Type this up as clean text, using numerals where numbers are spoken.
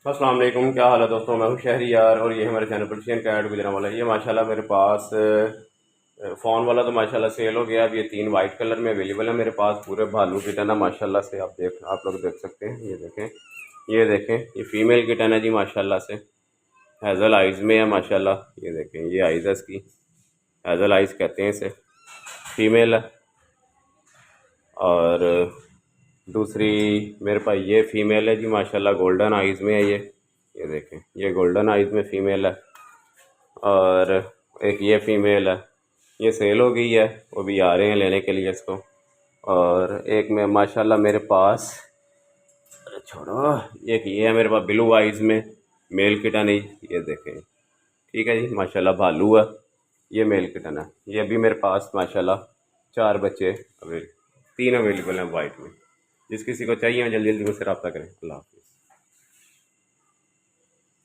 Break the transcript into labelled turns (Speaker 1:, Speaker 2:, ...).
Speaker 1: अस्सलाम वालेकुम, क्या हाल है दोस्तों। मैं हूँ शहरी यार और ये हमारे चैनल पर्शियन कैट गुजरा वाला। ये माशाल्लाह मेरे पास फ़ोन वाला तो माशाल्लाह सेल हो गया। अब ये 3 वाइट कलर में अवेलेबल है मेरे पास। पूरे भालू किटन है माशाल्लाह से। आप लोग देख सकते हैं। ये देखें ये फ़ीमेल किटन है जी माशाल्लाह से। हैज़ल आइज़ में है माशाल्लाह। ये देखें ये आइज़ है इसकी, हैज़ल आइज़ कहते हैं इसे। फ़ीमेल है। और दूसरी मेरे पास ये फ़ीमेल है जी माशाल्लाह, गोल्डन आइज़ में है ये देखें ये गोल्डन आइज़ में फ़ीमेल है। और एक ये फ़ीमेल है, ये सेल हो गई है, वो भी आ रहे हैं लेने के लिए इसको। और एक में माशाल्लाह मेरे पास, अरे छोड़ो, एक ये है मेरे पास ब्लू आइज़ में मेल किटन है। ये देखें, ठीक है जी माशाल्लाह भालू है। ये मेल किटन है। ये अभी मेरे पास माशाल्लाह 4 बच्चे अवेल 3 अवेलेबल हैं वाइट में। जिस किसी को चाहिए जल्दी जल्दी मुझसे रब्ता करें। अल्लाह हाफ़िज़।